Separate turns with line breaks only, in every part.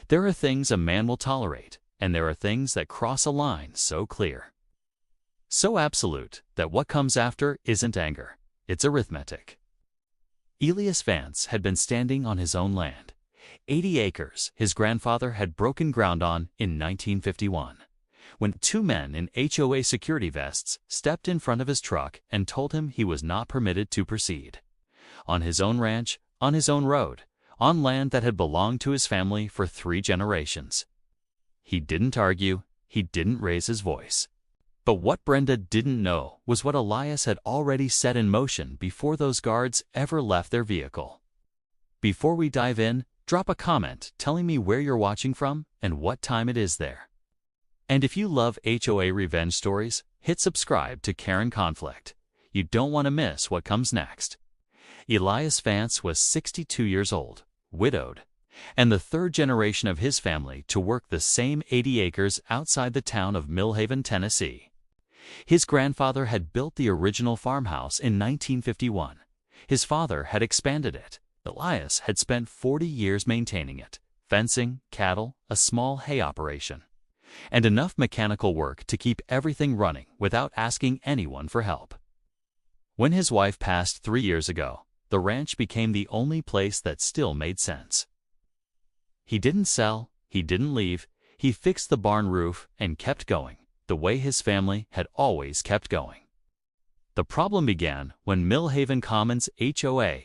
There are things a man will tolerate, and there are things that cross a line so clear, so absolute, that what comes after isn't anger, it's arithmetic. Elias Vance had been standing on his own land, 80 acres his grandfather had broken ground on in 1951, when two men in HOA security vests stepped in front of his truck and told him he was not permitted to proceed. On his own ranch, on his own road, on land that had belonged to his family for 3 generations. He didn't argue, he didn't raise his voice. But what Brenda didn't know was what Elias had already set in motion before those guards ever left their vehicle. Before we dive in, drop a comment telling me where you're watching from and what time it is there. And if you love HOA revenge stories, hit subscribe to Karen Conflict. You don't want to miss what comes next. Elias Vance was 62 years old, widowed, and the 3rd generation of his family to work the same 80 acres outside the town of Millhaven, Tennessee. His grandfather had built the original farmhouse in 1951. His father had expanded it. Elias had spent 40 years maintaining it, fencing, cattle, a small hay operation, and enough mechanical work to keep everything running without asking anyone for help. When his wife passed 3 years ago, the ranch became the only place that still made sense. He didn't sell, he didn't leave, he fixed the barn roof and kept going, the way his family had always kept going. The problem began when Millhaven Commons HOA,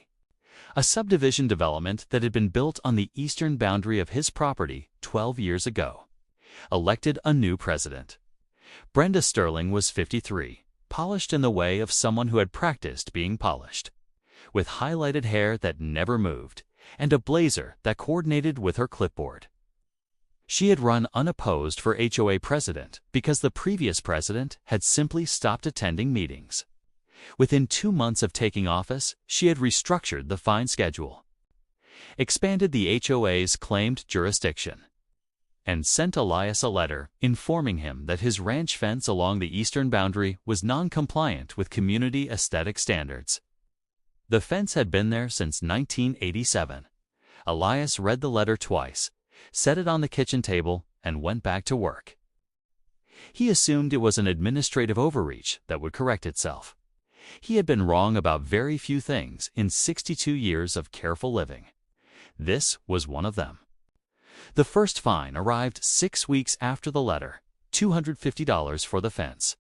a subdivision development that had been built on the eastern boundary of his property 12 years ago, elected a new president. Brenda Sterling was 53, polished in the way of someone who had practiced being polished, with highlighted hair that never moved and a blazer that coordinated with her clipboard. She had run unopposed for HOA president because the previous president had simply stopped attending meetings. Within 2 months of taking office, she had restructured the fine schedule, expanded the HOA's claimed jurisdiction, and sent Elias a letter informing him that his ranch fence along the eastern boundary was non-compliant with community aesthetic standards. The fence had been there since 1987. Elias read the letter twice, set it on the kitchen table, and went back to work. He assumed it was an administrative overreach that would correct itself. He had been wrong about very few things in 62 years of careful living. This was one of them. The first fine arrived 6 weeks after the letter, $250 for the fence.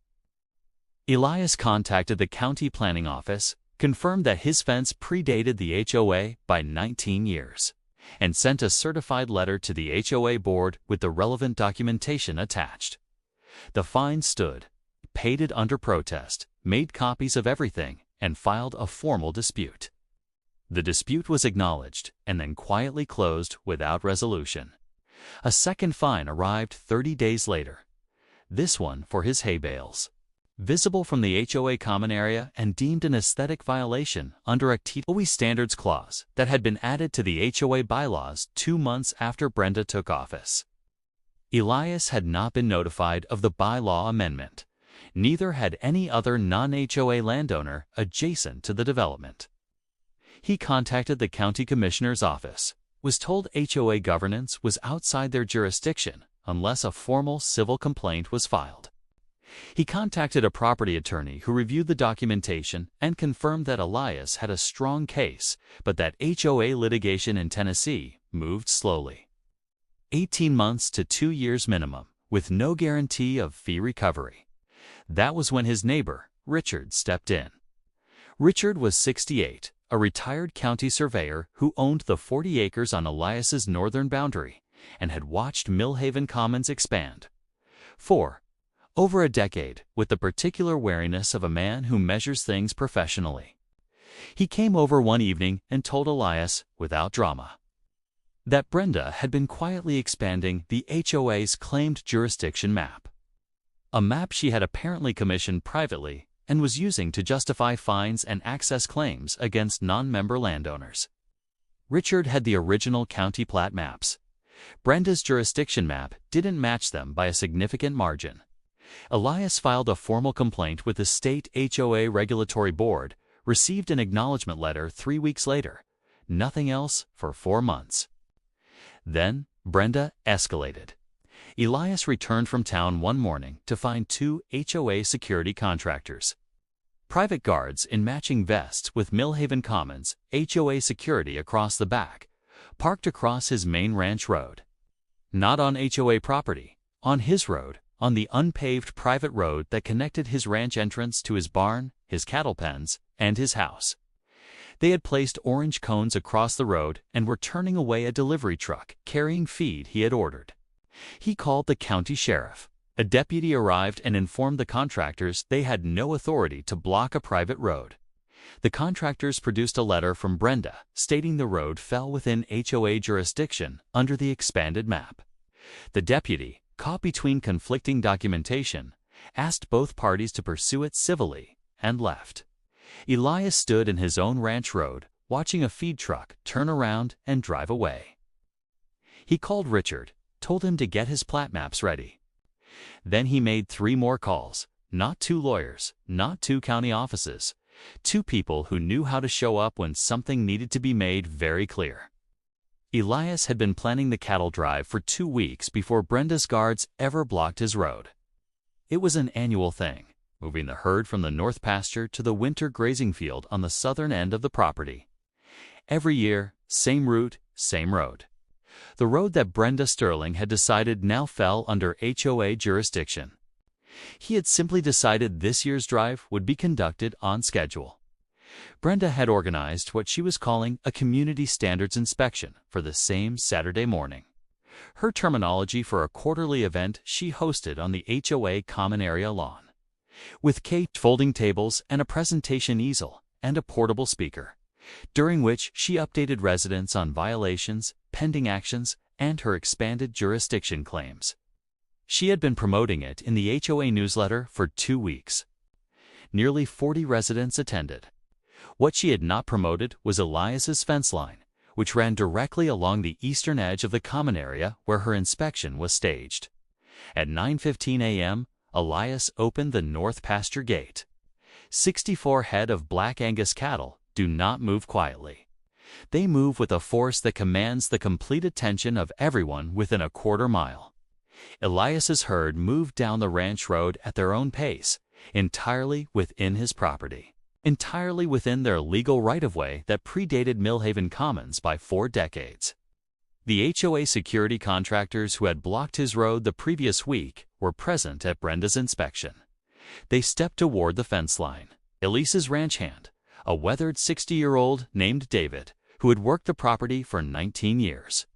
Elias contacted the county planning office, confirmed that his fence predated the HOA by 19 years, and sent a certified letter to the HOA board with the relevant documentation attached. The fine stood, paid it under protest, made copies of everything, and filed a formal dispute. The dispute was acknowledged and then quietly closed without resolution. A second fine arrived 30 days later, this one for his hay bales, visible from the HOA common area and deemed an aesthetic violation under a HOA standards clause that had been added to the HOA bylaws 2 months after Brenda took office. Elias had not been notified of the bylaw amendment. Neither had any other non-HOA landowner adjacent to the development. He contacted the county commissioner's office, was told HOA governance was outside their jurisdiction unless a formal civil complaint was filed. He contacted a property attorney who reviewed the documentation and confirmed that Elias had a strong case, but that HOA litigation in Tennessee moved slowly. 18 months to 2 years minimum, with no guarantee of fee recovery. That was when his neighbor, Richard, stepped in. Richard was 68, a retired county surveyor who owned the 40 acres on Elias's northern boundary and had watched Millhaven Commons expand for over a decade with the particular wariness of a man who measures things professionally. He came over one evening and told Elias, without drama, that Brenda had been quietly expanding the HOA's claimed jurisdiction map, a map she had apparently commissioned privately and was using to justify fines and access claims against non-member landowners. Richard had the original county plat maps. Brenda's jurisdiction map didn't match them by a significant margin. Elias filed a formal complaint with the state HOA regulatory board, received an acknowledgement letter 3 weeks later, nothing else for 4 months. Then, Brenda escalated. Elias returned from town one morning to find two HOA security contractors. Private guards in matching vests with Millhaven Commons HOA security across the back, parked across his main ranch road. Not on HOA property, on his road, on the unpaved private road that connected his ranch entrance to his barn, his cattle pens, and his house. They had placed orange cones across the road and were turning away a delivery truck carrying feed he had ordered. He called the county sheriff. A deputy arrived and informed the contractors they had no authority to block a private road. The contractors produced a letter from Brenda stating the road fell within HOA jurisdiction under the expanded map. The deputy, caught between conflicting documentation, asked both parties to pursue it civilly and left. Elias stood in his own ranch road, watching a feed truck turn around and drive away. He called Richard, told him to get his plat maps ready. Then he made 3 more calls, not 2 lawyers, not 2 county offices, 2 people who knew how to show up when something needed to be made very clear. Elias had been planning the cattle drive for 2 weeks before Brenda's guards ever blocked his road. It was an annual thing, moving the herd from the north pasture to the winter grazing field on the southern end of the property. Every year, same route, same road. The road that Brenda Sterling had decided now fell under HOA jurisdiction. He had simply decided this year's drive would be conducted on schedule. Brenda had organized what she was calling a community standards inspection for the same Saturday morning. Her terminology for a quarterly event she hosted on the HOA common area lawn, with cake, folding tables, and a presentation easel and a portable speaker, during which she updated residents on violations, pending actions, and her expanded jurisdiction claims. She had been promoting it in the HOA newsletter for 2 weeks. Nearly 40 residents attended. What she had not promoted was Elias's fence line, which ran directly along the eastern edge of the common area where her inspection was staged. At 9:15 a.m., Elias opened the north pasture gate. 64 head of Black Angus cattle do not move quietly. They move with a force that commands the complete attention of everyone within a quarter mile. Elias's herd moved down the ranch road at their own pace, entirely within his property, entirely within their legal right-of-way that predated Millhaven Commons by 4 decades. The HOA security contractors who had blocked his road the previous week were present at Brenda's inspection. They stepped toward the fence line. Elise's ranch hand, a weathered 60-year-old named David, who had worked the property for 19 years,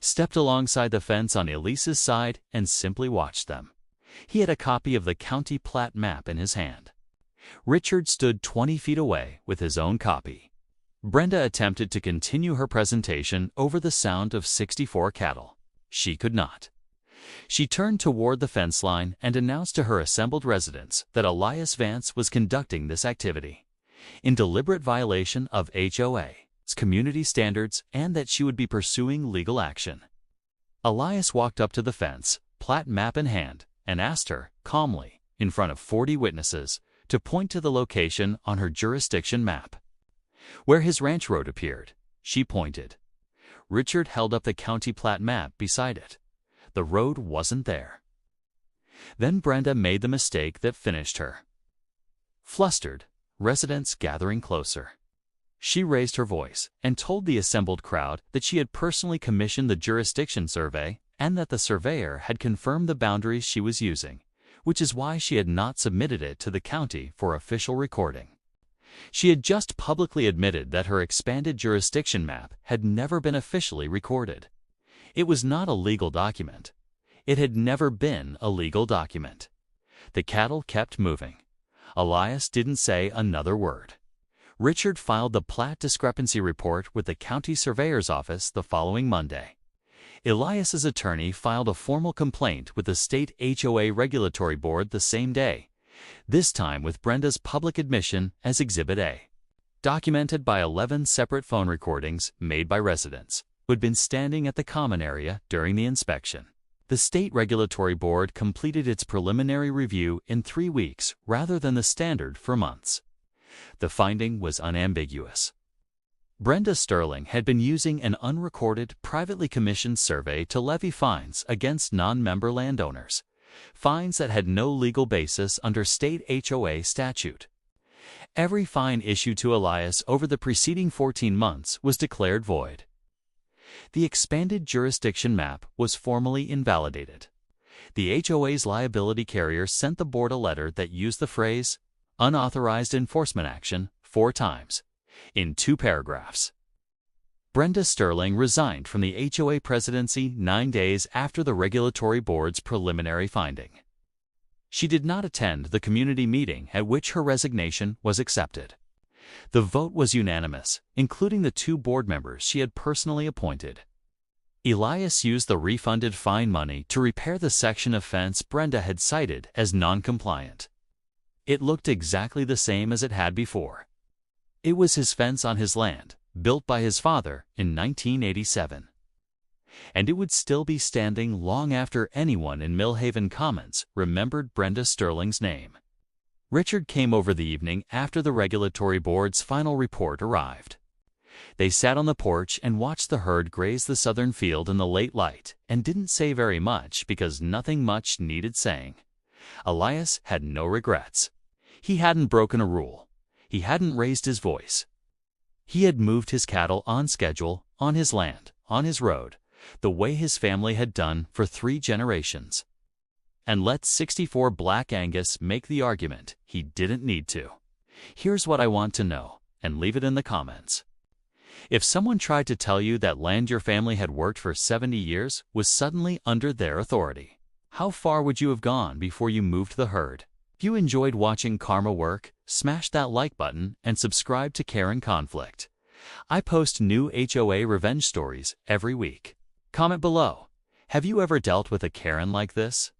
stepped alongside the fence on Elise's side and simply watched them. He had a copy of the county plat map in his hand. Richard stood 20 feet away with his own copy. Brenda attempted to continue her presentation over the sound of 64 cattle. She could not. She turned toward the fence line and announced to her assembled residents that Elias Vance was conducting this activity in deliberate violation of HOA's community standards and that she would be pursuing legal action. Elias walked up to the fence, plat map in hand, and asked her, calmly, in front of 40 witnesses, to point to the location on her jurisdiction map. Where his ranch road appeared, she pointed. Richard held up the county plat map beside it. The road wasn't there. Then Brenda made the mistake that finished her. Flustered, residents gathering closer, she raised her voice and told the assembled crowd that she had personally commissioned the jurisdiction survey and that the surveyor had confirmed the boundaries she was using, which is why she had not submitted it to the county for official recording. She had just publicly admitted that her expanded jurisdiction map had never been officially recorded. It was not a legal document. It had never been a legal document. The cattle kept moving. Elias didn't say another word. Richard filed the plat discrepancy report with the county surveyor's office the following Monday. Elias's attorney filed a formal complaint with the state HOA regulatory board the same day, this time with Brenda's public admission as Exhibit A, documented by 11 separate phone recordings made by residents who had been standing at the common area during the inspection. The state regulatory board completed its preliminary review in 3 weeks rather than the standard for months. The finding was unambiguous. Brenda Sterling had been using an unrecorded, privately commissioned survey to levy fines against non-member landowners, fines that had no legal basis under state HOA statute. Every fine issued to Elias over the preceding 14 months was declared void. The expanded jurisdiction map was formally invalidated. The HOA's liability carrier sent the board a letter that used the phrase, "unauthorized enforcement action," 4 times, in 2 paragraphs. Brenda Sterling resigned from the HOA presidency 9 days after the regulatory board's preliminary finding. She did not attend the community meeting at which her resignation was accepted. The vote was unanimous, including the 2 board members she had personally appointed. Elias used the refunded fine money to repair the section of fence Brenda had cited as non-compliant. It looked exactly the same as it had before. It was his fence on his land, built by his father in 1987. And it would still be standing long after anyone in Millhaven Commons remembered Brenda Sterling's name. Richard came over the evening after the regulatory board's final report arrived. They sat on the porch and watched the herd graze the southern field in the late light and didn't say very much because nothing much needed saying. Elias had no regrets. He hadn't broken a rule. He hadn't raised his voice. He had moved his cattle on schedule, on his land, on his road, the way his family had done for 3 generations. And let 64 Black Angus make the argument he didn't need to. Here's what I want to know, and leave it in the comments. If someone tried to tell you that land your family had worked for 70 years was suddenly under their authority, how far would you have gone before you moved the herd? If you enjoyed watching Karma work, smash that like button and subscribe to Karen Conflict. I post new HOA revenge stories every week. Comment below. Have you ever dealt with a Karen like this?